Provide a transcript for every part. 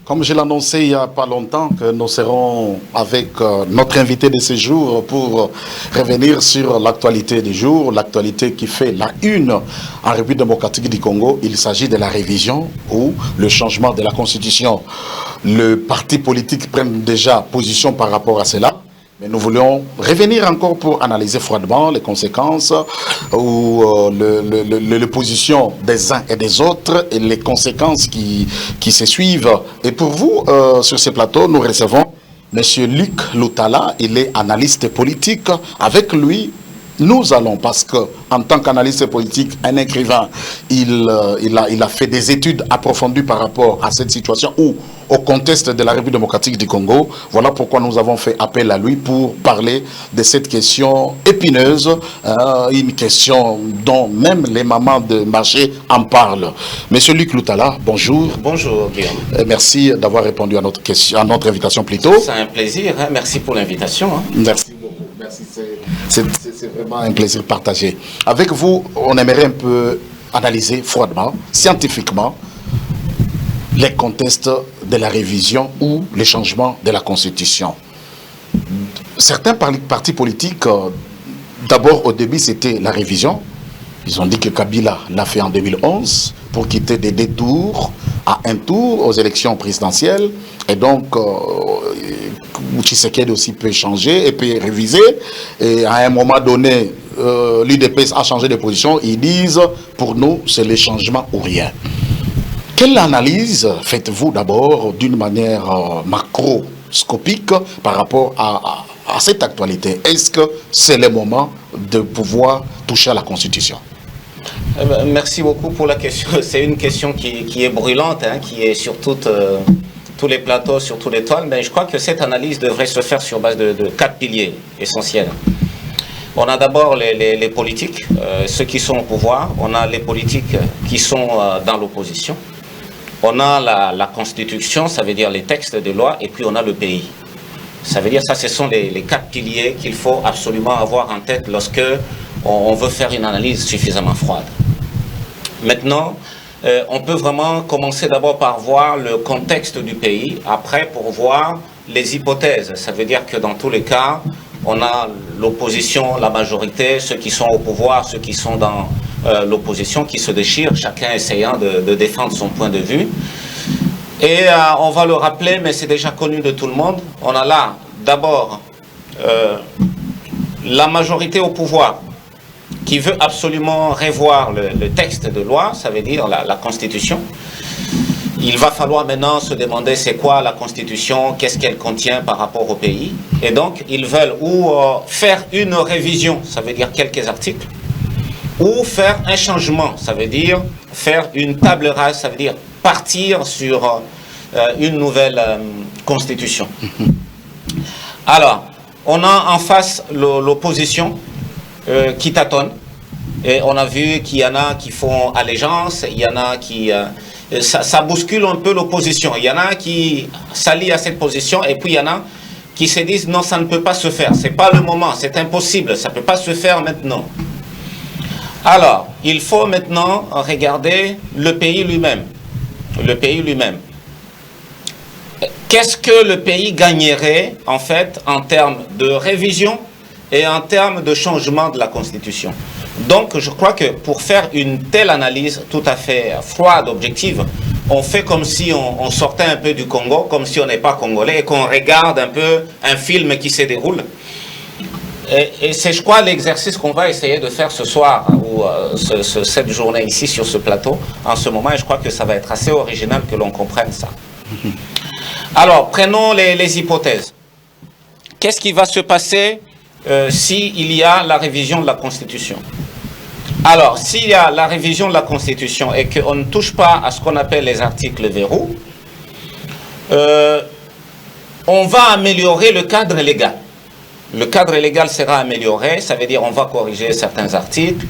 Comme je l'ai annoncé il n'y a pas longtemps, que nous serons avec notre invité de ce jour pour revenir sur l'actualité du jour, l'actualité qui fait la une en République démocratique du Congo. Il s'agit de la révision ou le changement de la Constitution. Le parti politique prend déjà position par rapport à cela. Mais nous voulons revenir encore pour analyser froidement les conséquences ou les positions des uns et des autres et les conséquences qui se suivent. Et pour vous, sur ce plateau, nous recevons M. Luc Lutala. Il est analyste politique. Avec lui, nous allons, parce qu'en tant qu'analyste politique, un écrivain, il a fait des études approfondies par rapport à cette situation ou au contexte de la République démocratique du Congo. Voilà pourquoi nous avons fait appel à lui pour parler de cette question épineuse, une question dont même les mamans de marché en parlent. Monsieur Luc Lutala, bonjour. Bonjour Guillaume. Merci d'avoir répondu à notre question, à notre invitation plutôt. C'est un plaisir, hein. Merci pour l'invitation. Hein. Merci beaucoup. Merci, c'est vraiment un plaisir partagé. Avec vous, on aimerait un peu analyser froidement, scientifiquement, les contextes de la révision ou les changements de la Constitution. Certains partis politiques, d'abord au début c'était la révision. Ils ont dit que Kabila l'a fait en 2011 pour quitter des 2 tours à 1 tour aux élections présidentielles. Et donc, Tshisekedi aussi peut changer et peut réviser. Et à un moment donné, l'UDPS a changé de position. Ils disent, pour nous, c'est le changement ou rien. Quelle analyse faites-vous d'abord d'une manière macroscopique par rapport à cette actualité? Est-ce que c'est le moment de pouvoir toucher à la Constitution? Merci beaucoup pour la question. C'est une question qui est brûlante, hein, qui est sur tous les plateaux, sur tous les toiles. Mais je crois que cette analyse devrait se faire sur base de 4 piliers essentiels. On a d'abord les politiques, ceux qui sont au pouvoir. On a les politiques qui sont dans l'opposition. On a la Constitution, ça veut dire les textes de loi, et puis on a le pays. Ça veut dire ça, ce sont les 4 piliers qu'il faut absolument avoir en tête lorsque on veut faire une analyse suffisamment froide. Maintenant, on peut vraiment commencer d'abord par voir le contexte du pays, après pour voir les hypothèses. Ça veut dire que dans tous les cas, on a l'opposition, la majorité, ceux qui sont au pouvoir, ceux qui sont dans l'opposition, qui se déchirent, chacun essayant de défendre son point de vue. Et on va le rappeler, mais c'est déjà connu de tout le monde. On a là, d'abord, la majorité au pouvoir, qui veut absolument revoir le texte de loi, ça veut dire la Constitution. Il va falloir maintenant se demander c'est quoi la Constitution, qu'est-ce qu'elle contient par rapport au pays. Et donc, ils veulent ou faire une révision, ça veut dire quelques articles, ou faire un changement, ça veut dire faire une table rase, ça veut dire partir sur une nouvelle Constitution. Alors, on a en face l'opposition qui tâtonne, et on a vu qu'il y en a qui font allégeance, il y en a qui... ça bouscule un peu l'opposition. Il y en a qui s'allient à cette position et puis il y en a qui se disent non, ça ne peut pas se faire, c'est pas le moment, c'est impossible, ça ne peut pas se faire maintenant. Alors, il faut maintenant regarder le pays lui-même. Le pays lui-même. Qu'est-ce que le pays gagnerait en fait en termes de révision et en termes de changement de la Constitution? Donc, je crois que pour faire une telle analyse tout à fait froide, objective, on fait comme si on sortait un peu du Congo, comme si on n'est pas congolais, et qu'on regarde un peu un film qui se déroule. Et c'est, je crois, l'exercice qu'on va essayer de faire ce soir, ou cette journée ici sur ce plateau, en ce moment, et je crois que ça va être assez original que l'on comprenne ça. Alors, prenons les hypothèses. Qu'est-ce qui va se passer s'il y a la révision de la Constitution? Alors, s'il y a la révision de la Constitution et qu'on ne touche pas à ce qu'on appelle les articles verrous, on va améliorer le cadre légal. Le cadre légal sera amélioré, ça veut dire on va corriger certains articles.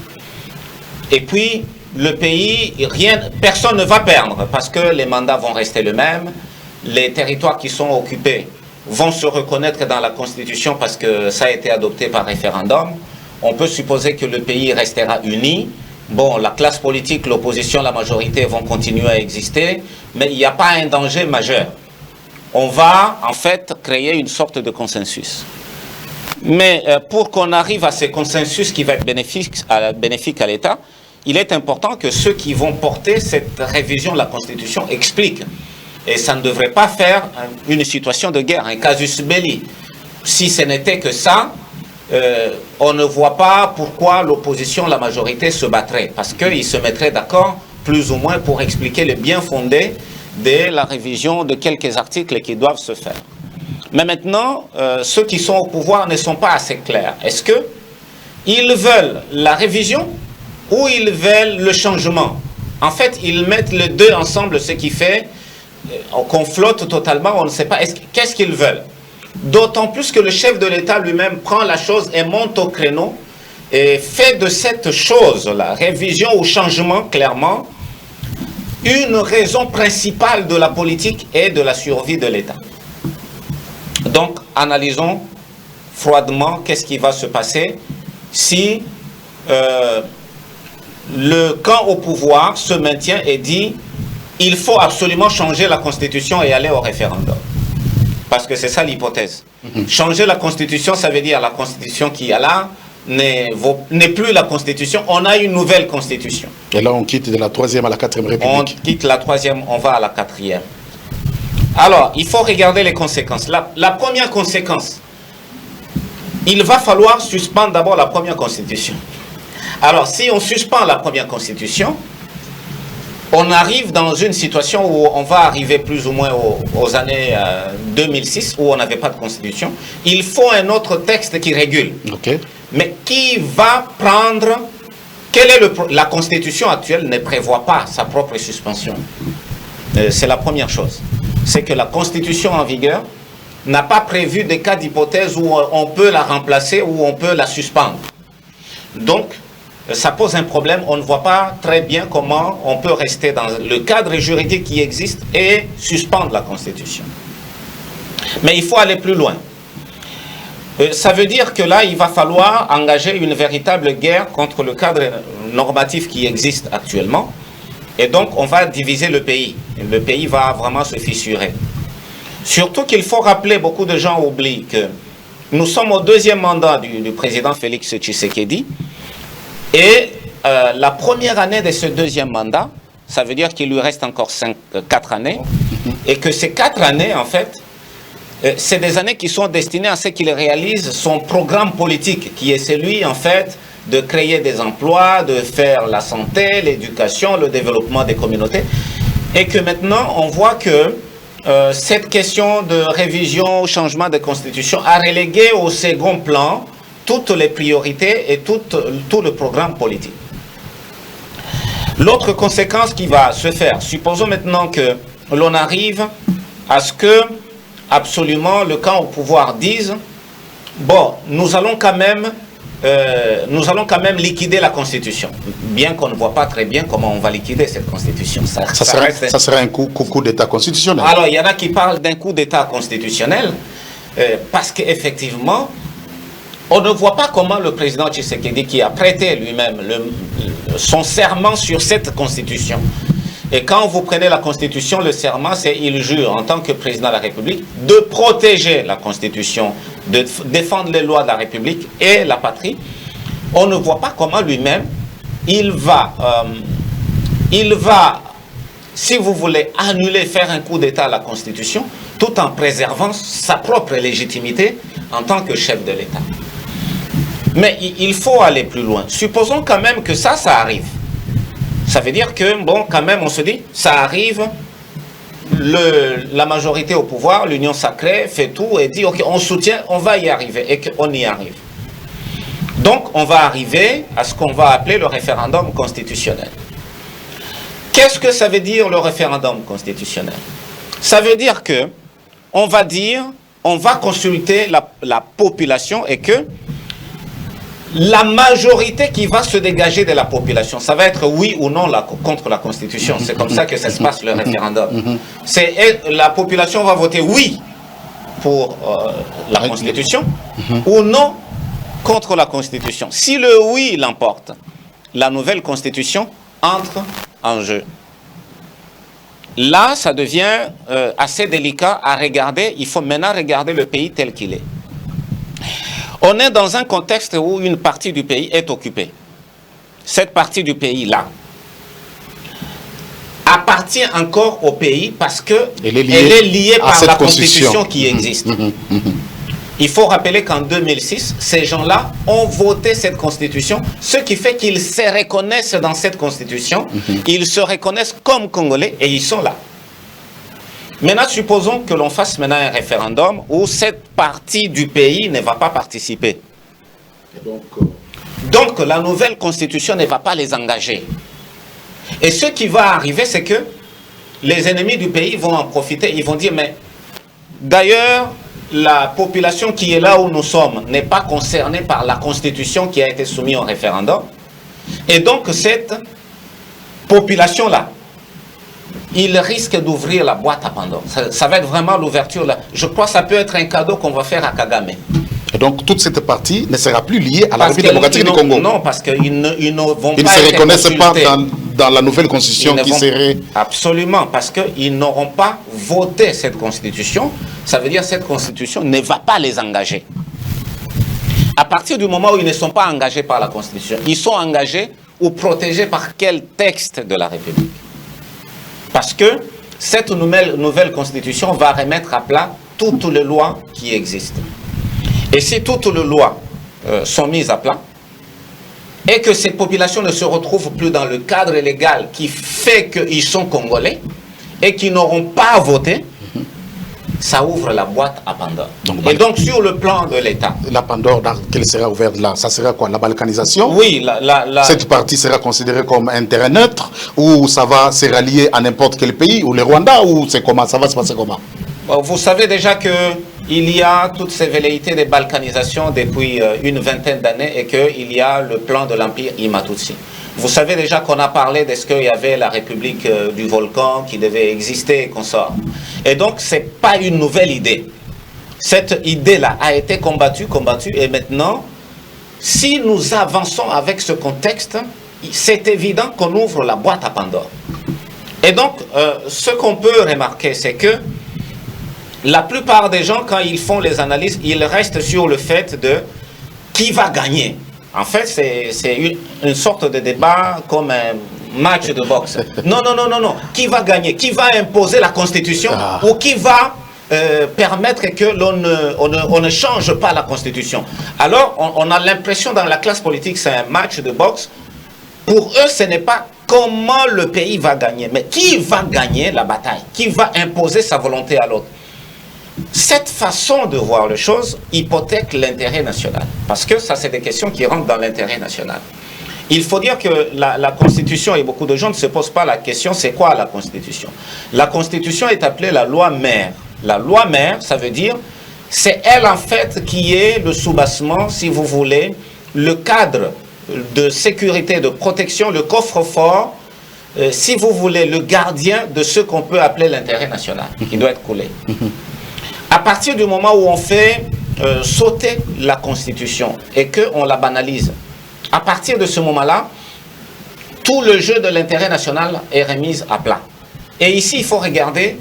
Et puis, le pays, personne ne va perdre parce que les mandats vont rester les mêmes, les territoires qui sont occupés vont se reconnaître dans la Constitution parce que ça a été adopté par référendum. On peut supposer que le pays restera uni. Bon, la classe politique, l'opposition, la majorité vont continuer à exister, mais il n'y a pas un danger majeur. on va en fait créer une sorte de consensus. Mais pour qu'on arrive à ce consensus qui va être bénéfique à l'État, il est important que ceux qui vont porter cette révision de la Constitution expliquent. Et ça ne devrait pas faire une situation de guerre, un casus belli. Si ce n'était que ça, on ne voit pas pourquoi l'opposition, la majorité se battrait. Parce qu'ils se mettraient d'accord, plus ou moins, pour expliquer le bien fondé de la révision de quelques articles qui doivent se faire. Mais maintenant, ceux qui sont au pouvoir ne sont pas assez clairs. Est-ce qu'ils veulent la révision ou ils veulent le changement? En fait, ils mettent les deux ensemble, ce qui fait qu'on flotte totalement, on ne sait pas qu'est-ce qu'ils veulent. D'autant plus que le chef de l'État lui-même prend la chose et monte au créneau et fait de cette chose-là, révision ou changement, clairement, une raison principale de la politique et de la survie de l'État. Donc, analysons froidement qu'est-ce qui va se passer si le camp au pouvoir se maintient et dit il faut absolument changer la Constitution et aller au référendum. Parce que c'est ça l'hypothèse. Changer la Constitution, ça veut dire la Constitution qui est là n'est plus la Constitution, on a une nouvelle Constitution. Et là, on quitte de la 3e à la 4e République. On quitte la 3e, on va à la 4e. Alors, il faut regarder les conséquences. La première conséquence, il va falloir suspendre d'abord la première Constitution. Alors, si on suspend la première Constitution, on arrive dans une situation où on va arriver plus ou moins aux années 2006, où on n'avait pas de Constitution. Il faut un autre texte qui régule. Okay. Mais qui va prendre... la Constitution actuelle ne prévoit pas sa propre suspension. C'est la première chose. C'est que la Constitution en vigueur n'a pas prévu des cas d'hypothèse où on peut la remplacer ou on peut la suspendre. Donc, ça pose un problème. On ne voit pas très bien comment on peut rester dans le cadre juridique qui existe et suspendre la Constitution. Mais il faut aller plus loin. Ça veut dire que là, il va falloir engager une véritable guerre contre le cadre normatif qui existe actuellement. Et donc, on va diviser le pays. Le pays va vraiment se fissurer. Surtout qu'il faut rappeler, beaucoup de gens oublient que nous sommes au 2e mandat du président Félix Tshisekedi. Et la première année de ce 2e mandat, ça veut dire qu'il lui reste encore 4 années. Et que ces 4 années, en fait, c'est des années qui sont destinées à ce qu'il réalise son programme politique, qui est celui, en fait, de créer des emplois, de faire la santé, l'éducation, le développement des communautés. Et que maintenant, on voit que cette question de révision, changement de constitution a relégué au second plan toutes les priorités et tout le programme politique. L'autre conséquence qui va se faire, supposons maintenant que l'on arrive à ce que absolument le camp au pouvoir dise bon, nous allons quand même liquider la Constitution, bien qu'on ne voit pas très bien comment on va liquider cette Constitution. Ça serait un coup d'État constitutionnel. Alors, il y en a qui parlent d'un coup d'État constitutionnel, parce qu'effectivement, on ne voit pas comment le président Tshisekedi, qui a prêté lui-même son serment sur cette Constitution, et quand vous prenez la Constitution, le serment, c'est il jure en tant que président de la République de protéger la Constitution, de défendre les lois de la République et la patrie. On ne voit pas comment lui-même, il va, si vous voulez, annuler, faire un coup d'État à la Constitution, tout en préservant sa propre légitimité en tant que chef de l'État. Mais il faut aller plus loin. Supposons quand même que ça arrive. Ça veut dire que, bon, quand même, on se dit, ça arrive, la majorité au pouvoir, l'union sacrée, fait tout et dit, ok, on soutient, on va y arriver, et qu'on y arrive. Donc, on va arriver à ce qu'on va appeler le référendum constitutionnel. Qu'est-ce que ça veut dire, le référendum constitutionnel? Ça veut dire que, on va consulter la population et que la majorité qui va se dégager de la population, ça va être oui ou non contre la Constitution. C'est comme ça que ça se passe, le référendum. La population va voter oui pour la Constitution ou non contre la Constitution. Si le oui l'emporte, la nouvelle Constitution entre en jeu. là, ça devient assez délicat à regarder. Il faut maintenant regarder le pays tel qu'il est. On est dans un contexte où une partie du pays est occupée. Cette partie du pays-là appartient encore au pays parce qu'elle est liée par la constitution qui existe. Il faut rappeler qu'en 2006, ces gens-là ont voté cette constitution, ce qui fait qu'ils se reconnaissent dans cette constitution, ils se reconnaissent comme Congolais et ils sont là. Maintenant, supposons que l'on fasse maintenant un référendum où cette partie du pays ne va pas participer. Donc, la nouvelle constitution ne va pas les engager. Et ce qui va arriver, c'est que les ennemis du pays vont en profiter. Ils vont dire, mais d'ailleurs, la population qui est là où nous sommes n'est pas concernée par la constitution qui a été soumise au référendum. Et donc, cette population-là, il risque d'ouvrir la boîte à Pandore. Ça va être vraiment l'ouverture. Je crois que ça peut être un cadeau qu'on va faire à Kagame. Et donc, toute cette partie ne sera plus liée à la République démocratique du Congo. Non, parce qu'ils ne vont pas. Ils ne se reconnaissent pas dans la nouvelle constitution qui serait. Absolument, parce qu'ils n'auront pas voté cette constitution. Ça veut dire que cette constitution ne va pas les engager. À partir du moment où ils ne sont pas engagés par la constitution, ils sont engagés ou protégés par quel texte de la République? Parce que cette nouvelle constitution va remettre à plat toutes les lois qui existent. Et si toutes les lois sont mises à plat, et que ces populations ne se retrouvent plus dans le cadre légal qui fait qu'ils sont congolais, et qu'ils n'auront pas voté, ça ouvre la boîte à Pandore. Et donc sur le plan de l'État... La Pandore, qu'elle sera ouverte là, ça sera quoi? La balkanisation? Oui, cette partie sera considérée comme un terrain neutre, ou ça va se rallier à n'importe quel pays, ou le Rwanda, ou c'est comment? Ça va se passer comment? Vous savez déjà qu'il y a toutes ces velléités de balkanisation depuis une vingtaine d'années et qu'il y a le plan de l'Empire Imatutsi. Vous savez déjà qu'on a parlé de ce qu'il y avait la République du Volcan qui devait exister et qu'on sort. Et donc, ce n'est pas une nouvelle idée. Cette idée-là a été combattue, et maintenant, si nous avançons avec ce contexte, c'est évident qu'on ouvre la boîte à Pandore. Et donc, ce qu'on peut remarquer, c'est que la plupart des gens, quand ils font les analyses, ils restent sur le fait de qui va gagner. En fait, c'est une sorte de débat comme un match de boxe. Non. Qui va gagner? Qui va imposer la Constitution? Ou qui va permettre que l'on ne change pas la Constitution? Alors, on a l'impression dans la classe politique, c'est un match de boxe. Pour eux, ce n'est pas comment le pays va gagner, mais qui va gagner la bataille? Qui va imposer sa volonté à l'autre? Cette façon de voir les choses hypothèque l'intérêt national. Parce que ça, c'est des questions qui rentrent dans l'intérêt national. Il faut dire que la Constitution, et beaucoup de gens ne se posent pas la question, c'est quoi la Constitution? La Constitution est appelée la loi mère. La loi mère, ça veut dire, c'est elle en fait qui est le soubassement, si vous voulez, le cadre de sécurité, de protection, le coffre-fort, si vous voulez, le gardien de ce qu'on peut appeler l'intérêt national, qui doit être coulé. À partir du moment où on fait sauter la Constitution et qu'on la banalise, à partir de ce moment-là, tout le jeu de l'intérêt national est remis à plat. Et ici, il faut regarder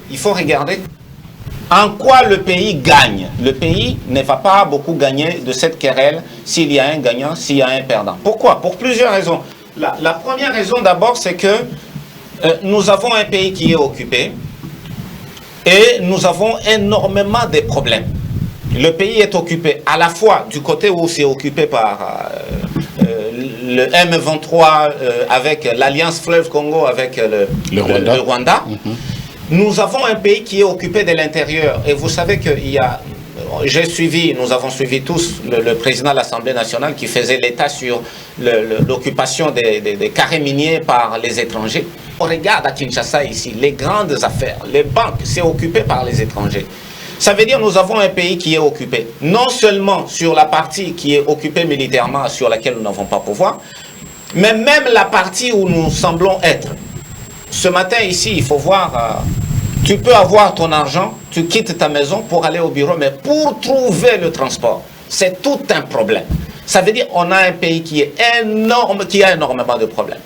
en quoi le pays gagne. Le pays ne va pas beaucoup gagner de cette querelle s'il y a un gagnant, s'il y a un perdant. Pourquoi? Pour plusieurs raisons. La première raison d'abord, c'est que nous avons un pays qui est occupé, et nous avons énormément de problèmes. Le pays est occupé à la fois du côté où c'est occupé par le M23 avec l'Alliance Fleuve Congo avec le Rwanda. Nous avons un pays qui est occupé de l'intérieur. Et vous savez qu'il y a... nous avons suivi tous le président de l'Assemblée nationale qui faisait l'état sur l'occupation des carrés miniers par les étrangers. On regarde à Kinshasa ici, les grandes affaires, les banques, c'est occupé par les étrangers. Ça veut dire que nous avons un pays qui est occupé, non seulement sur la partie qui est occupée militairement, sur laquelle nous n'avons pas pouvoir, mais même la partie où nous semblons être. Ce matin ici, il faut voir, tu peux avoir ton argent, tu quittes ta maison pour aller au bureau, mais pour trouver le transport, c'est tout un problème. Ça veut dire qu'on a un pays qui est énorme, qui a énormément de problèmes.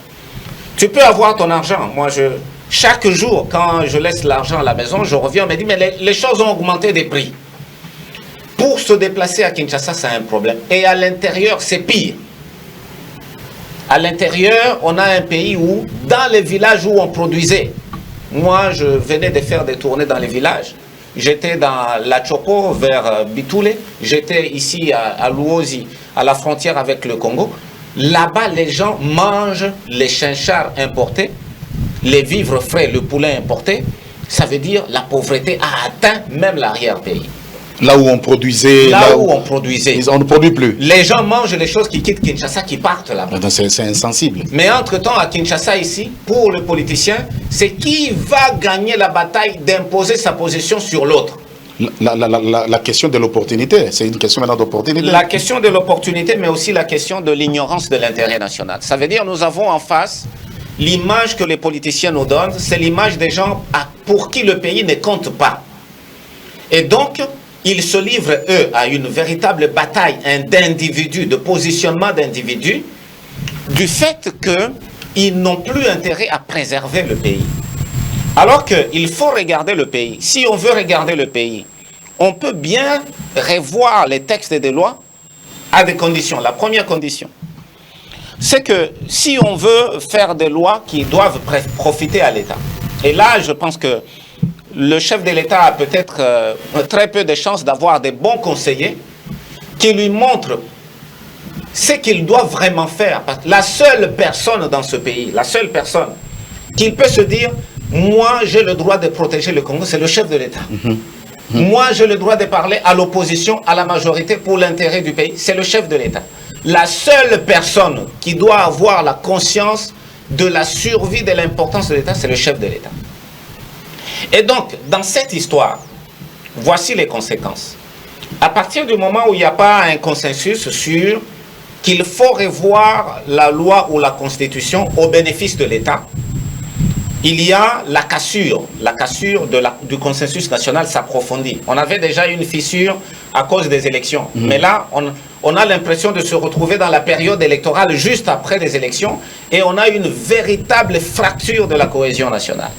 Tu peux avoir ton argent. Moi, Chaque jour, quand je laisse l'argent à la maison, je reviens, on me dit, mais les choses ont augmenté des prix. Pour se déplacer à Kinshasa, c'est un problème. Et à l'intérieur, c'est pire. À l'intérieur, on a un pays où, dans les villages où on produisait, moi, je venais de faire des tournées dans les villages. J'étais dans la Chopo, vers Bitoule. J'étais ici à Luozi, à la frontière avec le Congo. Là-bas, les gens mangent les chinchards importés, les vivres frais, le poulet importé. Ça veut dire la pauvreté a atteint même l'arrière-pays. Là où on produisait... Là où on produisait. On ne produit plus. Les gens mangent les choses qui quittent Kinshasa, qui partent là-bas. C'est insensible. Mais entre-temps, à Kinshasa, ici, pour le politicien, c'est qui va gagner la bataille d'imposer sa position sur l'autre. La question de l'opportunité, c'est une question maintenant d'opportunité. La question de l'opportunité, mais aussi la question de l'ignorance de l'intérêt national. Ça veut dire nous avons en face l'image que les politiciens nous donnent, c'est l'image des gens pour qui le pays ne compte pas. Et donc, ils se livrent, eux, à une véritable bataille d'individus, de positionnement d'individus, du fait qu'ils n'ont plus intérêt à préserver le pays. Alors qu'il faut regarder le pays. Si on veut regarder le pays, on peut bien revoir les textes des lois à des conditions. La première condition, c'est que si on veut faire des lois qui doivent profiter à l'État, et là, je pense que le chef de l'État a peut-être très peu de chances d'avoir des bons conseillers qui lui montrent ce qu'il doit vraiment faire. Parce que la seule personne dans ce pays, la seule personne qui peut se dire « Moi, j'ai le droit de protéger le Congo », c'est le chef de l'État. Moi, j'ai le droit de parler à l'opposition, à la majorité pour l'intérêt du pays, c'est le chef de l'État. La seule personne qui doit avoir la conscience de la survie, de l'importance de l'État, c'est le chef de l'État. Et donc, dans cette histoire, voici les conséquences. À partir du moment où il n'y a pas un consensus sur qu'il faut revoir la loi ou la constitution au bénéfice de l'État, il y a la cassure du consensus national s'approfondit. On avait déjà une fissure à cause des élections. Mais là, on a l'impression de se retrouver dans la période électorale juste après les élections et on a une véritable fracture de la cohésion nationale.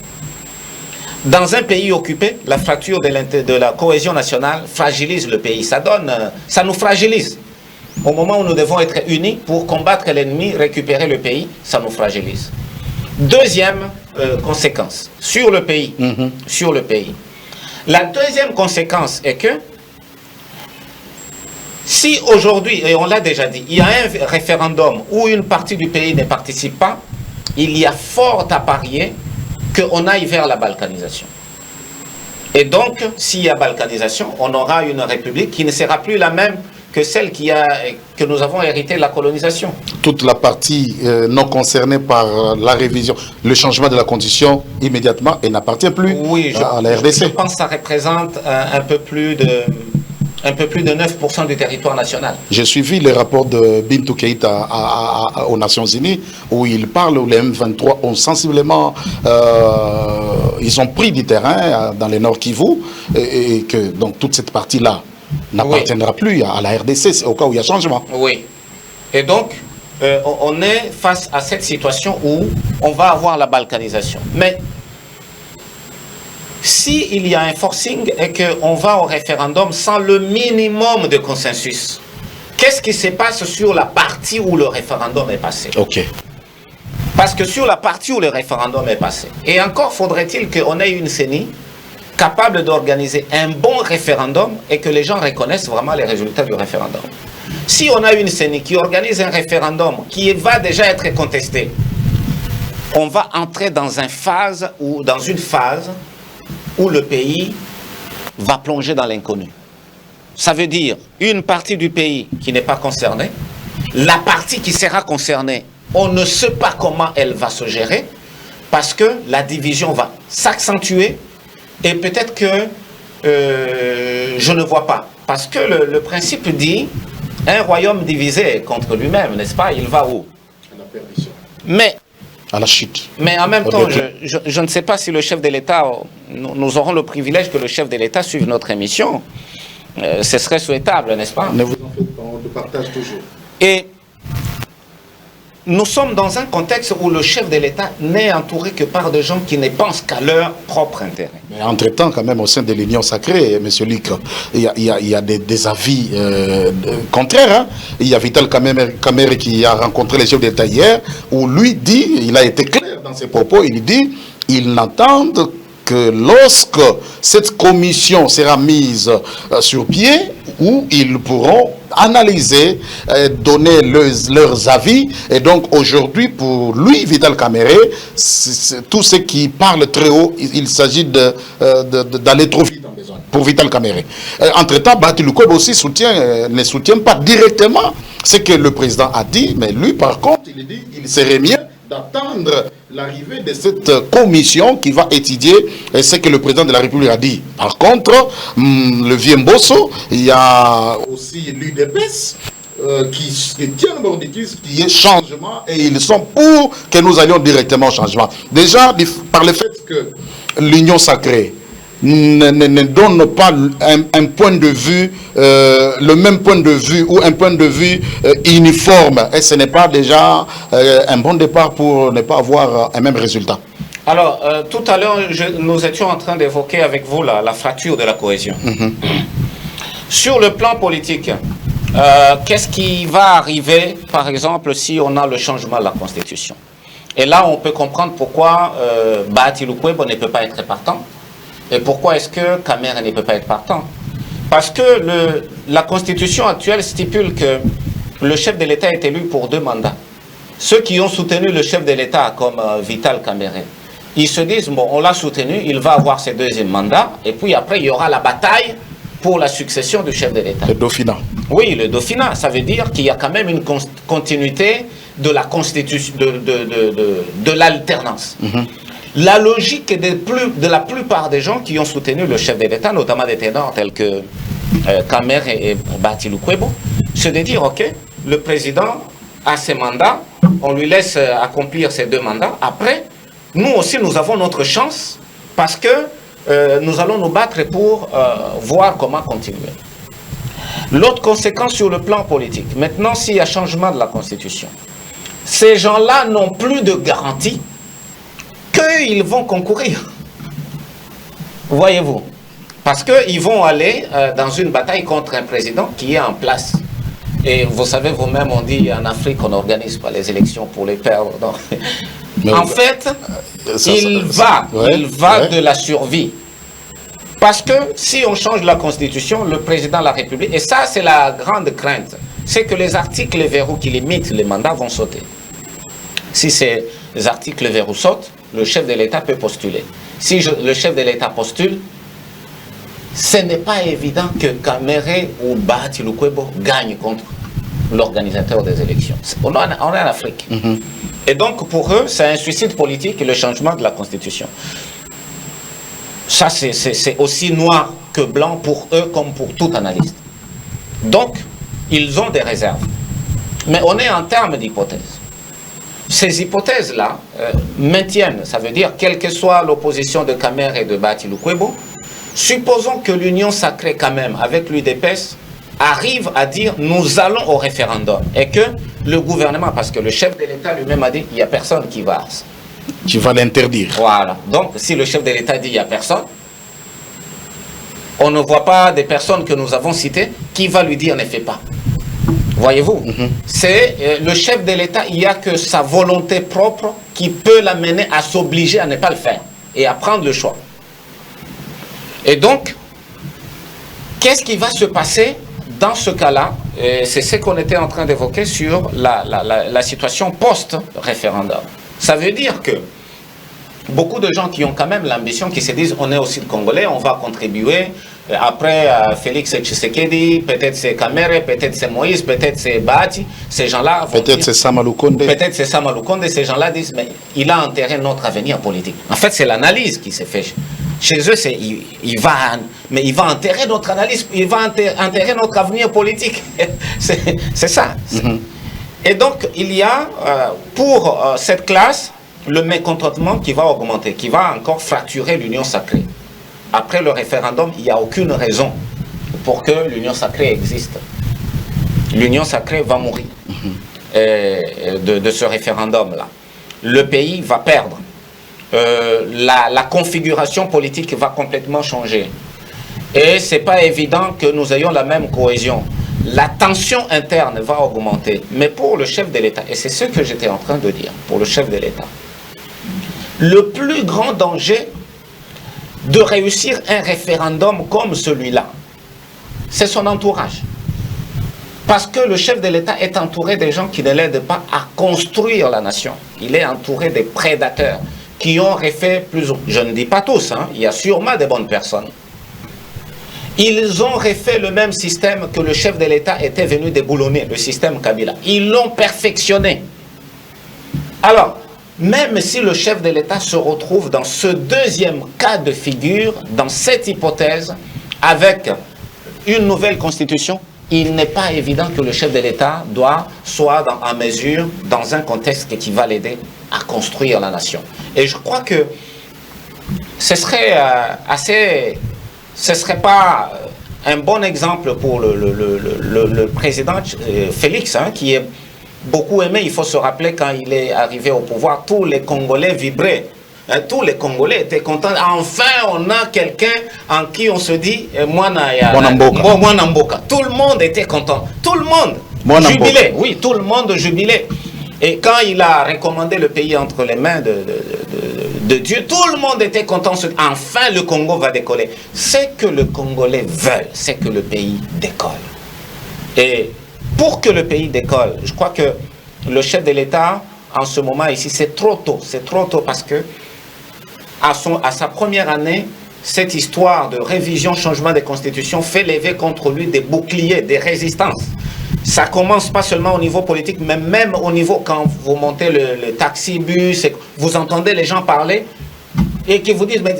Dans un pays occupé, la fracture de la cohésion nationale fragilise le pays. Ça nous fragilise. Au moment où nous devons être unis pour combattre l'ennemi, récupérer le pays, ça nous fragilise. Deuxième conséquence, sur le pays. Sur le pays. La deuxième conséquence est que si aujourd'hui, et on l'a déjà dit, il y a un référendum où une partie du pays ne participe pas, il y a fort à parier qu'on aille vers la balkanisation. Et donc, s'il y a balkanisation, on aura une république qui ne sera plus la même que celle que nous avons héritée de la colonisation. Toute la partie non concernée par la révision, le changement de la constitution immédiatement, elle n'appartient plus à la RDC. Je pense que ça représente un peu plus de 9% du territoire national. J'ai suivi les rapports de Bintou Keïta aux Nations Unies où il parle, où les M23 ont sensiblement, ils ont pris du terrain dans les Nord Kivu et que donc toute cette partie-là n'appartiendra plus à la RDC au cas où il y a changement. Oui. Et donc, on est face à cette situation où on va avoir la balkanisation. Mais s'il y a un forcing et qu'on va au référendum sans le minimum de consensus, qu'est-ce qui se passe sur la partie où le référendum est passé? Ok. Parce que sur la partie où le référendum est passé, et encore faudrait-il qu'on ait une CENI capable d'organiser un bon référendum et que les gens reconnaissent vraiment les résultats du référendum. Si on a une CENI qui organise un référendum qui va déjà être contesté, on va entrer dans une phase où le pays va plonger dans l'inconnu. Ça veut dire une partie du pays qui n'est pas concernée, la partie qui sera concernée, on ne sait pas comment elle va se gérer, parce que la division va s'accentuer, et peut-être que je ne vois pas. Parce que le principe dit, un royaume divisé contre lui-même, n'est-ce pas? Il va où? À la perdition. Mais à la chute. Mais en même temps, je ne sais pas si le chef de l'État, nous aurons le privilège que le chef de l'État suive notre émission. Ce serait souhaitable, n'est-ce pas? Ne vous en faites pas, on le partage toujours. Et nous sommes dans un contexte où le chef de l'État n'est entouré que par des gens qui ne pensent qu'à leur propre intérêt. Mais entre-temps, quand même, au sein de l'Union sacrée, M. Luc, il y a des avis contraires. Hein. Il y a Vital Kamerhe qui a rencontré les chefs d'État hier, où lui dit, il a été clair dans ses propos, il dit, ils n'entendent que lorsque cette commission sera mise sur pied, où ils pourront analyser, donner leurs avis. Et donc aujourd'hui, pour lui, Vital Kamerhe, tout ce qui parle très haut, il s'agit d'aller trop vite en besoin. Pour Vital Kamerhe. Entre-temps, Bahati Lukwebo aussi ne soutient pas directement ce que le président a dit, mais lui, par contre, il dit qu'il serait mieux d'attendre l'arrivée de cette commission qui va étudier ce que le président de la République a dit. Par contre, le vieux Mbosso, il y a aussi l'UDPS qui tient le bord du qui est changement, et ils sont pour que nous allions directement au changement. Déjà, par le fait que l'Union sacrée ne donne pas un point de vue, le même point de vue ou un point de vue uniforme, et ce n'est pas déjà un bon départ pour ne pas avoir un même résultat. Alors, tout à l'heure, nous étions en train d'évoquer avec vous la fracture de la cohésion. Sur le plan politique, qu'est-ce qui va arriver, par exemple, si on a le changement de la Constitution? Et là, on peut comprendre pourquoi Bahati Lukwebo ne peut pas être partant. Et pourquoi est-ce que Kamerhe ne peut pas être partant? Parce que la Constitution actuelle stipule que le chef de l'État est élu pour 2 mandats. Ceux qui ont soutenu le chef de l'État, comme Vital Kamerhe, ils se disent, bon, on l'a soutenu, il va avoir ses 2e mandats, et puis après, il y aura la bataille pour la succession du chef de l'État. Le Dauphinat. Oui, le Dauphinat, ça veut dire qu'il y a quand même une continuité de la Constitution, de l'alternance. La logique de la plupart des gens qui ont soutenu le chef de l'État, notamment des ténors tels que Kamerhe et Bahati Lukwebo, c'est de dire, ok, le président a ses mandats, on lui laisse accomplir ses 2 mandats. Après, nous aussi, nous avons notre chance parce que nous allons nous battre pour voir comment continuer. L'autre conséquence sur le plan politique, maintenant, s'il y a changement de la Constitution, ces gens-là n'ont plus de garantie qu'ils vont concourir. Voyez-vous. Parce qu'ils vont aller dans une bataille contre un président qui est en place. Et vous savez, vous-même, on dit en Afrique, on n'organise pas les élections pour les perdre. En fait, il va de la survie. Parce que si on change la Constitution, le président de la République, et ça c'est la grande crainte, c'est que les articles verrous qui limitent les mandats vont sauter. Si ces articles verrous sautent, le chef de l'État peut postuler. Si le chef de l'État postule, ce n'est pas évident que Kamerhe ou Bahati Lukwebo gagnent contre l'organisateur des élections. On est en Afrique. Et donc pour eux, c'est un suicide politique, le changement de la Constitution. Ça, c'est aussi noir que blanc pour eux comme pour tout analyste. Donc, ils ont des réserves. Mais on est en termes d'hypothèses. Ces hypothèses-là maintiennent, ça veut dire, quelle que soit l'opposition de Kamerhe et de Bahati Lukwebo, supposons que l'Union sacrée quand même, avec l'UDPS, arrive à dire nous allons au référendum. Et que le gouvernement, parce que le chef de l'État lui-même a dit il n'y a personne qui va. Tu vas l'interdire. Voilà. Donc, si le chef de l'État dit il n'y a personne, on ne voit pas des personnes que nous avons citées qui va lui dire ne fais pas. Voyez-vous, c'est le chef de l'État, il n'y a que sa volonté propre qui peut l'amener à s'obliger à ne pas le faire et à prendre le choix. Et donc, qu'est-ce qui va se passer dans ce cas-là? C'est ce qu'on était en train d'évoquer sur la situation post-référendum. Ça veut dire que beaucoup de gens qui ont quand même l'ambition, qui se disent on est aussi Congolais, on va contribuer. Après Félix Tshisekedi, peut-être c'est Kamerhe, peut-être c'est Moïse, peut-être c'est Bahati. Ces gens-là vont peut-être c'est Sama Lukonde. Peut-être c'est Sama Lukonde. Ces gens-là disent mais il a enterré notre avenir politique. En fait, c'est l'analyse qui s'est faite. Chez eux, c'est il va enterrer notre analyse, il va enterrer notre avenir politique. C'est ça. Et donc, il y a pour cette classe le mécontentement qui va augmenter, qui va encore fracturer l'union sacrée. Après le référendum, il n'y a aucune raison pour que l'union sacrée existe. L'union sacrée va mourir. de ce référendum-là, le pays va perdre. La configuration politique va complètement changer. Et ce n'est pas évident que nous ayons la même cohésion. La tension interne va augmenter. Mais pour le chef de l'État, et c'est ce que j'étais en train de dire, pour le chef de l'État, le plus grand danger de réussir un référendum comme celui-là, c'est son entourage. Parce que le chef de l'État est entouré des gens qui ne l'aident pas à construire la nation. Il est entouré des prédateurs qui ont refait plus... Je ne dis pas tous, hein, il y a sûrement des bonnes personnes. Ils ont refait le même système que le chef de l'État était venu déboulonner, le système Kabila. Ils l'ont perfectionné. Alors, même si le chef de l'État se retrouve dans ce deuxième cas de figure, dans cette hypothèse, avec une nouvelle constitution, il n'est pas évident que le chef de l'État soit en mesure, dans un contexte qui va l'aider à construire la nation. Et je crois que ce serait ce ne serait pas un bon exemple pour le président Félix, hein, qui est beaucoup aimé. Il faut se rappeler, quand il est arrivé au pouvoir, tous les Congolais vibraient. Hein, tous les Congolais étaient contents. Enfin, on a quelqu'un en qui on se dit moi Namboka. Tout le monde était content. Tout le monde jubilait. Oui, tout le monde jubilait. Et quand il a recommandé le pays entre les mains de Dieu, tout le monde était content. Enfin, le Congo va décoller. Ce que le Congolais veulent, c'est que le pays décolle. Et pour que le pays décolle, je crois que le chef de l'État, en ce moment ici, c'est trop tôt. C'est trop tôt parce que à sa première année, cette histoire de révision, changement des constitutions fait lever contre lui des boucliers, des résistances. Ça commence pas seulement au niveau politique, mais même au niveau, quand vous montez le taxi-bus, vous entendez les gens parler et qui vous disent, mais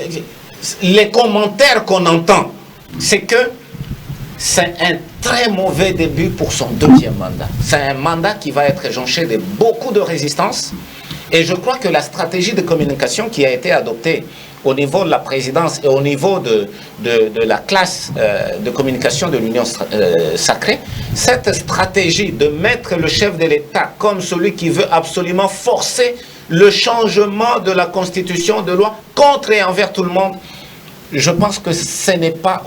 les commentaires qu'on entend, c'est que c'est un très mauvais début pour son deuxième mandat. C'est un mandat qui va être jonché de beaucoup de résistance. Et je crois que la stratégie de communication qui a été adoptée au niveau de la présidence et au niveau de la classe de communication de l'Union sacrée, cette stratégie de mettre le chef de l'État comme celui qui veut absolument forcer le changement de la constitution de loi contre et envers tout le monde, je pense que ce n'est pas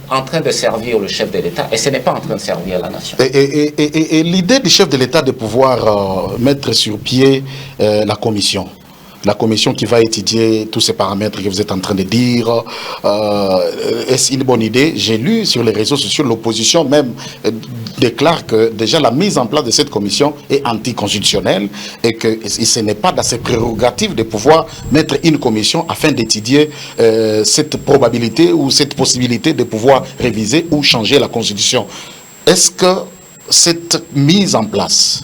en train de servir le chef de l'État et ce n'est pas en train de servir la nation. Et l'idée du chef de l'État de pouvoir mettre sur pied la commission qui va étudier tous ces paramètres que vous êtes en train de dire, est-ce une bonne idée? J'ai lu sur les réseaux sociaux, l'opposition même déclare que déjà la mise en place de cette commission est anticonstitutionnelle et que ce n'est pas dans ses prérogatives de pouvoir mettre une commission afin d'étudier cette probabilité ou cette possibilité de pouvoir réviser ou changer la constitution. Est-ce que cette mise en place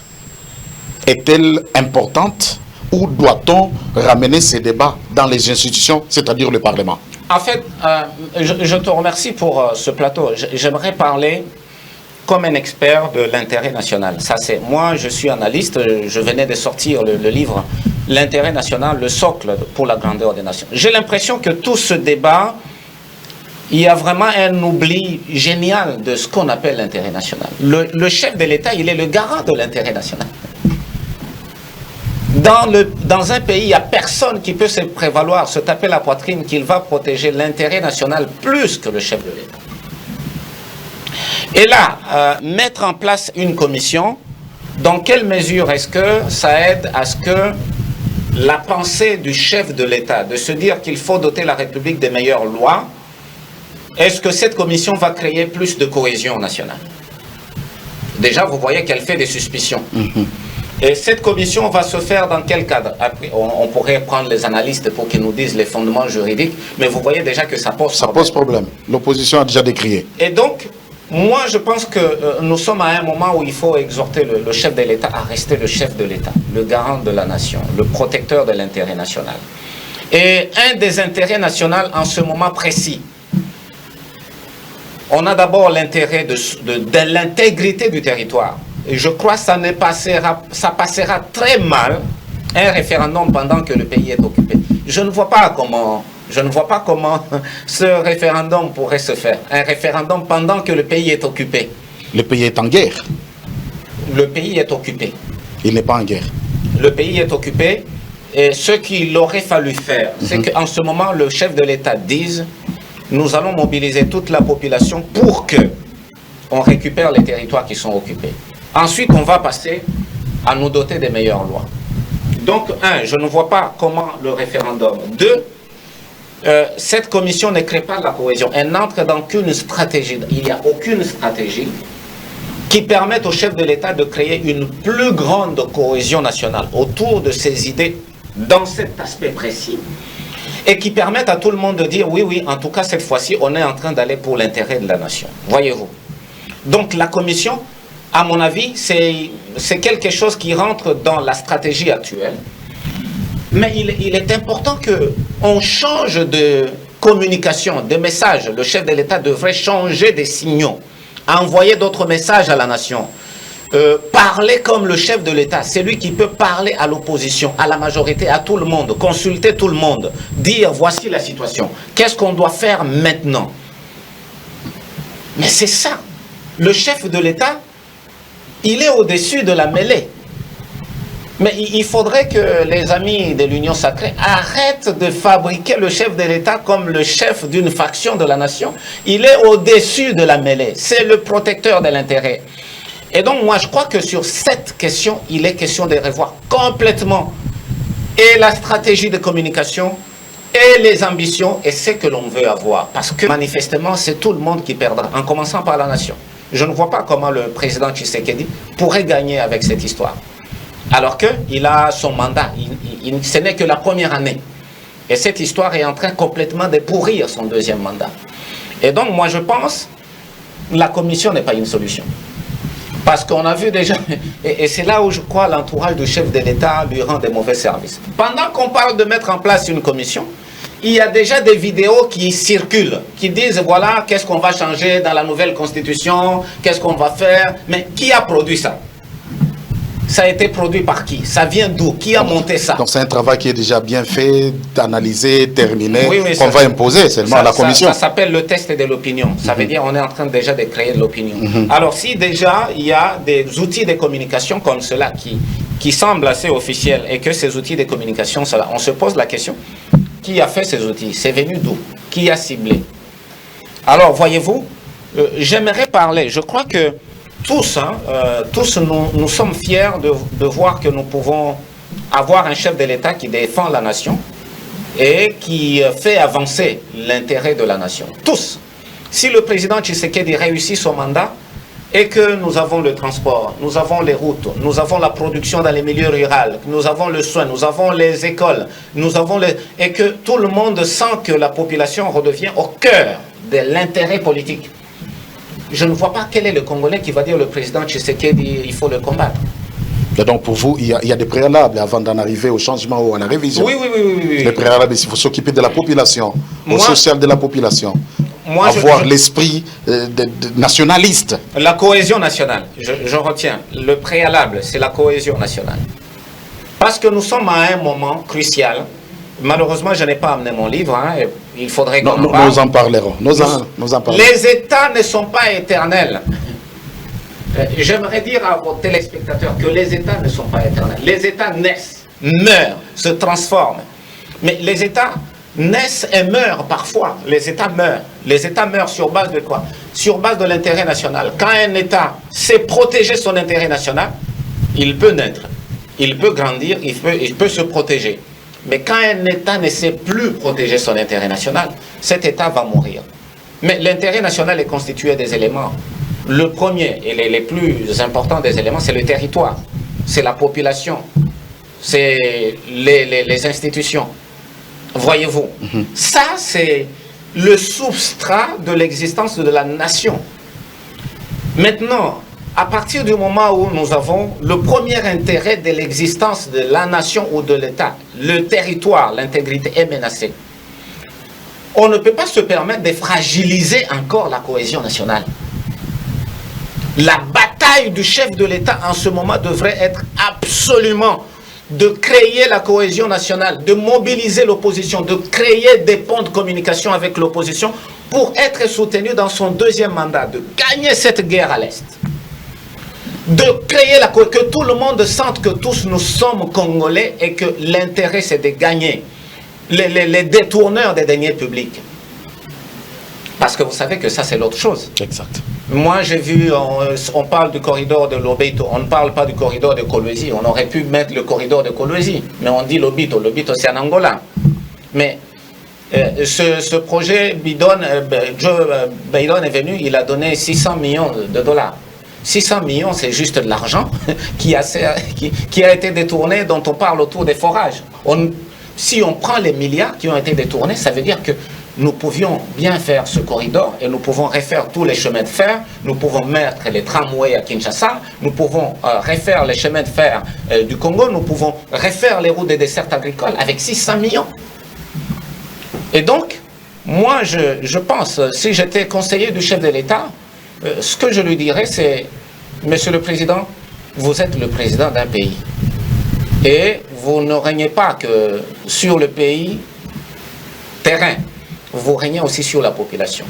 est-elle importante? Ou doit-on ramener ces débats dans les institutions, c'est-à-dire le Parlement? En fait, je te remercie pour ce plateau. J'aimerais parler comme un expert de l'intérêt national. Moi, je suis analyste, je venais de sortir le livre « L'intérêt national, le socle pour la grandeur des nations ». J'ai l'impression que tout ce débat, il y a vraiment un oubli génial de ce qu'on appelle l'intérêt national. Le chef de l'État, il est le garant de l'intérêt national. Dans un pays, il n'y a personne qui peut se prévaloir, se taper la poitrine qu'il va protéger l'intérêt national plus que le chef de l'État. Et là, mettre en place une commission, dans quelle mesure est-ce que ça aide à ce que la pensée du chef de l'État, de se dire qu'il faut doter la République des meilleures lois, est-ce que cette commission va créer plus de cohésion nationale? Déjà, vous voyez qu'elle fait des suspicions. Et cette commission va se faire dans quel cadre? Après, on pourrait prendre les analystes pour qu'ils nous disent les fondements juridiques, mais vous voyez déjà que ça pose problème. Ça pose problème. L'opposition a déjà décrié. Et donc, moi, je pense que nous sommes à un moment où il faut exhorter le chef de l'État à rester le chef de l'État, le garant de la nation, le protecteur de l'intérêt national. Et un des intérêts nationaux en ce moment précis, on a d'abord l'intérêt de l'intégrité du territoire. Et je crois que ça passera très mal un référendum pendant que le pays est occupé. Je ne vois pas comment ce référendum pourrait se faire. Un référendum pendant que le pays est occupé. Le pays est en guerre. Le pays est occupé. Il n'est pas en guerre. Le pays est occupé et ce qu'il aurait fallu faire, c'est qu'en ce moment, le chef de l'État dise « Nous allons mobiliser toute la population pour que on récupère les territoires qui sont occupés. » Ensuite, on va passer à nous doter des meilleures lois. Donc, un, je ne vois pas comment le référendum. Deux, cette commission ne crée pas la cohésion. Elle n'entre dans aucune stratégie. Il n'y a aucune stratégie qui permette au chef de l'État de créer une plus grande cohésion nationale autour de ses idées dans cet aspect précis et qui permette à tout le monde de dire oui, oui, en tout cas cette fois-ci, on est en train d'aller pour l'intérêt de la nation. Voyez-vous. Donc la commission, à mon avis, c'est quelque chose qui rentre dans la stratégie actuelle. Mais il est important qu'on change de communication, de message. Le chef de l'État devrait changer des signaux, envoyer d'autres messages à la nation. Parler comme le chef de l'État, c'est lui qui peut parler à l'opposition, à la majorité, à tout le monde, consulter tout le monde, dire voici la situation, qu'est-ce qu'on doit faire maintenant? Mais c'est ça, le chef de l'État, il est au-dessus de la mêlée. Mais il faudrait que les amis de l'Union sacrée arrêtent de fabriquer le chef de l'État comme le chef d'une faction de la nation. Il est au-dessus de la mêlée, c'est le protecteur de l'intérêt. Et donc moi je crois que sur cette question, il est question de revoir complètement et la stratégie de communication et les ambitions et ce que l'on veut avoir. Parce que manifestement, c'est tout le monde qui perdra, en commençant par la nation. Je ne vois pas comment le président Tshisekedi pourrait gagner avec cette histoire. Alors qu'il a son mandat, ce n'est que la première année. Et cette histoire est en train complètement de pourrir son deuxième mandat. Et donc moi je pense que la commission n'est pas une solution. Parce qu'on a vu déjà, et c'est là où je crois l'entourage du chef de l'État lui rend des mauvais services. Pendant qu'on parle de mettre en place une commission, il y a déjà des vidéos qui circulent, qui disent voilà, qu'est-ce qu'on va changer dans la nouvelle constitution, qu'est-ce qu'on va faire. Mais qui a produit ça? Ça a été produit par qui? Ça vient d'où? Qui a monté ça? Donc c'est un travail qui est déjà bien fait, analysé, terminé, oui, oui, qu'on va imposer seulement à la commission. Ça s'appelle le test de l'opinion. Ça veut dire qu'on est en train déjà de créer de l'opinion. Alors si déjà il y a des outils de communication comme cela qui semblent assez officiels et que ces outils de communication, on se pose la question, qui a fait ces outils? C'est venu d'où? Qui a ciblé? Alors voyez-vous, j'aimerais parler, je crois que tous, nous sommes fiers de voir que nous pouvons avoir un chef de l'État qui défend la nation et qui fait avancer l'intérêt de la nation. Tous. Si le président Tshisekedi réussit son mandat et que nous avons le transport, nous avons les routes, nous avons la production dans les milieux ruraux, nous avons le soin, nous avons les écoles, et que tout le monde sent que la population redevient au cœur de l'intérêt politique. Je ne vois pas quel est le Congolais qui va dire le président Tshisekedi, il faut le combattre. Et donc pour vous, il y a des préalables avant d'en arriver au changement ou à la révision. Oui. Les préalables, il faut s'occuper de la population, au social de la population. Avoir l'esprit nationaliste. La cohésion nationale, je retiens. Le préalable, c'est la cohésion nationale. Parce que nous sommes à un moment crucial. Malheureusement, je n'ai pas amené mon livre. Il faudrait qu'on en parle. Nous en parlerons. Nous en parlerons. Les États ne sont pas éternels. J'aimerais dire à vos téléspectateurs que les États ne sont pas éternels. Les États naissent, meurent, se transforment. Mais les États naissent et meurent parfois. Les États meurent. Les États meurent sur base de quoi? Sur base de l'intérêt national. Quand un État sait protéger son intérêt national, il peut naître, il peut grandir, il peut se protéger. Mais quand un État ne sait plus protéger son intérêt national, cet État va mourir. Mais l'intérêt national est constitué des éléments. Le premier et les plus importants des éléments, c'est le territoire, c'est la population, c'est les institutions. Voyez-vous, ça c'est le substrat de l'existence de la nation. Maintenant, à partir du moment où nous avons le premier intérêt de l'existence de la nation ou de l'État, le territoire, l'intégrité est menacée. On ne peut pas se permettre de fragiliser encore la cohésion nationale. La bataille du chef de l'État en ce moment devrait être absolument de créer la cohésion nationale, de mobiliser l'opposition, de créer des ponts de communication avec l'opposition pour être soutenu dans son deuxième mandat, de gagner cette guerre à l'Est. de créer que tout le monde sente que tous nous sommes Congolais et que l'intérêt c'est de gagner les détourneurs des deniers publics. Parce que vous savez que ça c'est l'autre chose. Exact. Moi j'ai vu, on parle du corridor de Lobito, on ne parle pas du corridor de Kolwezi. On aurait pu mettre le corridor de Kolwezi, mais on dit Lobito. Lobito c'est en Angola. Mais ce projet Joe Biden est venu, il a donné 600 millions de dollars. 600 millions, c'est juste de l'argent qui a été détourné, dont on parle autour des forages. Si on prend les milliards qui ont été détournés, ça veut dire que nous pouvions bien faire ce corridor et nous pouvons refaire tous les chemins de fer, nous pouvons mettre les tramways à Kinshasa, nous pouvons refaire les chemins de fer du Congo, nous pouvons refaire les routes des desserts agricoles avec 600 millions. Et donc, moi, je pense, si j'étais conseiller du chef de l'État, ce que je lui dirais, c'est, Monsieur le Président, vous êtes le président d'un pays. Et vous ne régnez pas que sur le pays terrain, vous régnez aussi sur la population.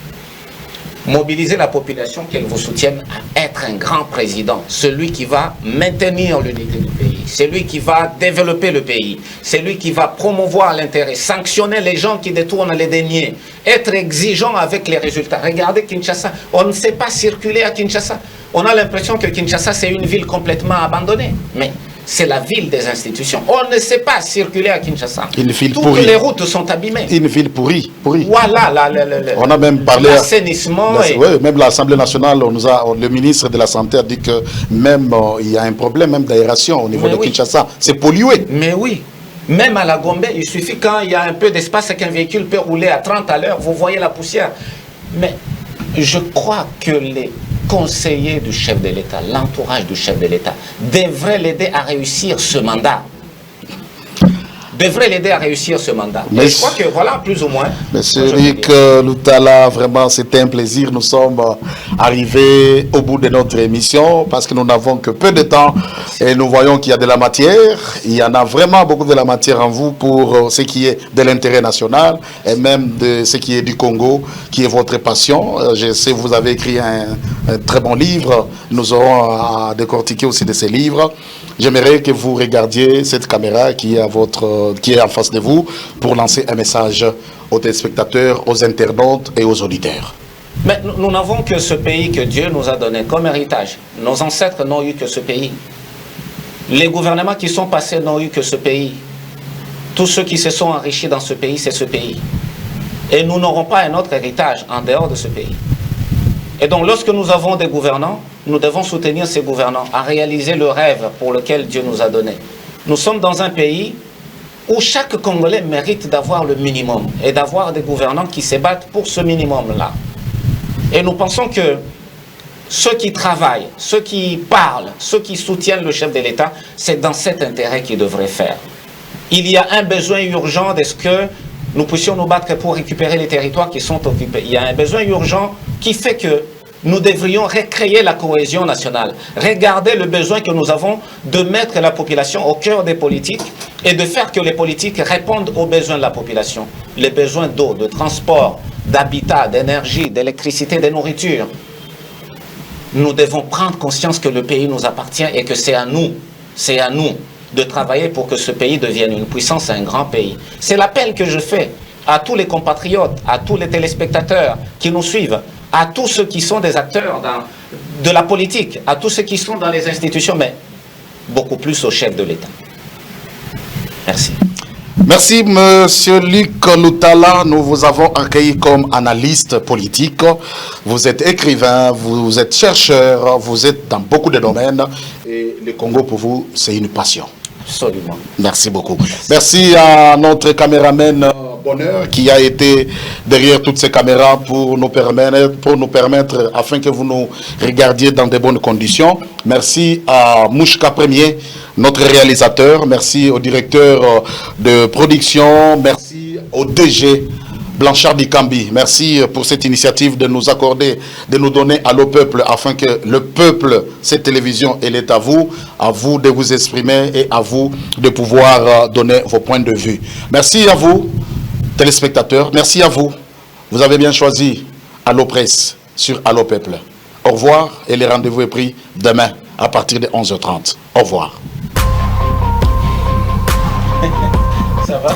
Mobiliser la population, qu'elle vous soutienne à être un grand président, celui qui va maintenir l'unité du pays, celui qui va développer le pays, celui qui va promouvoir l'intérêt, sanctionner les gens qui détournent les deniers, être exigeant avec les résultats. Regardez Kinshasa, on ne sait pas circuler à Kinshasa. On a l'impression que Kinshasa c'est une ville complètement abandonnée, mais c'est la ville des institutions. On ne sait pas circuler à Kinshasa. Une ville Toutes pourrie. les routes sont abîmées. Une ville pourrie. Voilà, on a même parlé. L'assainissement. Oui, même l'Assemblée nationale, le ministre de la Santé a dit que même il y a un problème même d'aération au niveau de Kinshasa. C'est pollué. Mais oui. Même à la Gombe, il suffit quand il y a un peu d'espace et qu'un véhicule peut rouler à 30 à l'heure, vous voyez la poussière. Mais je crois que les conseiller du chef de l'État, l'entourage du chef de l'État, devrait l'aider à réussir ce mandat. Devrait l'aider à réussir ce mandat. Mais et je crois que voilà, plus ou moins. Monsieur Luc Lutala, vraiment, c'était un plaisir. Nous sommes arrivés au bout de notre émission parce que nous n'avons que peu de temps et nous voyons qu'il y a de la matière. Il y en a vraiment beaucoup de la matière en vous pour ce qui est de l'intérêt national et même de ce qui est du Congo, qui est votre passion. Je sais que vous avez écrit un très bon livre. Nous aurons à décortiquer aussi de ces livres. J'aimerais que vous regardiez cette caméra qui est en face de vous pour lancer un message aux téléspectateurs, aux internautes et aux auditeurs. Mais nous n'avons que ce pays que Dieu nous a donné comme héritage. Nos ancêtres n'ont eu que ce pays. Les gouvernements qui sont passés n'ont eu que ce pays. Tous ceux qui se sont enrichis dans ce pays, c'est ce pays. Et nous n'aurons pas un autre héritage en dehors de ce pays. Et donc, lorsque nous avons des gouvernants, nous devons soutenir ces gouvernants à réaliser le rêve pour lequel Dieu nous a donné. Nous sommes dans un pays où chaque Congolais mérite d'avoir le minimum et d'avoir des gouvernants qui se battent pour ce minimum-là. Et nous pensons que ceux qui travaillent, ceux qui parlent, ceux qui soutiennent le chef de l'État, c'est dans cet intérêt qu'ils devraient faire. Il y a un besoin urgent de ce que nous puissions nous battre pour récupérer les territoires qui sont occupés. Il y a un besoin urgent qui fait que nous devrions recréer la cohésion nationale. Regardez le besoin que nous avons de mettre la population au cœur des politiques et de faire que les politiques répondent aux besoins de la population. Les besoins d'eau, de transport, d'habitat, d'énergie, d'électricité, de nourriture. Nous devons prendre conscience que le pays nous appartient et que c'est à nous de travailler pour que ce pays devienne une puissance et un grand pays. C'est l'appel que je fais à tous les compatriotes, à tous les téléspectateurs qui nous suivent, à tous ceux qui sont des acteurs de la politique, à tous ceux qui sont dans les institutions, mais beaucoup plus au chef de l'État. Merci. Merci, Monsieur Luc Lutala. Nous vous avons accueilli comme analyste politique. Vous êtes écrivain, vous êtes chercheur, vous êtes dans beaucoup de domaines. Et le Congo, pour vous, c'est une passion. Absolument. Merci beaucoup. Merci à notre caméraman Bonheur qui a été derrière toutes ces caméras pour nous permettre afin que vous nous regardiez dans de bonnes conditions. Merci à Mouchka Premier, notre réalisateur. Merci au directeur de production. Merci au DG Blanchard Dikambi. Merci pour cette initiative de nous accorder, de nous donner à le peuple afin que le peuple, cette télévision, elle est à vous de vous exprimer et à vous de pouvoir donner vos points de vue. Merci à vous, téléspectateurs. Merci à vous. Vous avez bien choisi Allo Presse sur Allo Peuple. Au revoir et le rendez-vous est pris demain à partir de 11h30. Au revoir. Ça va?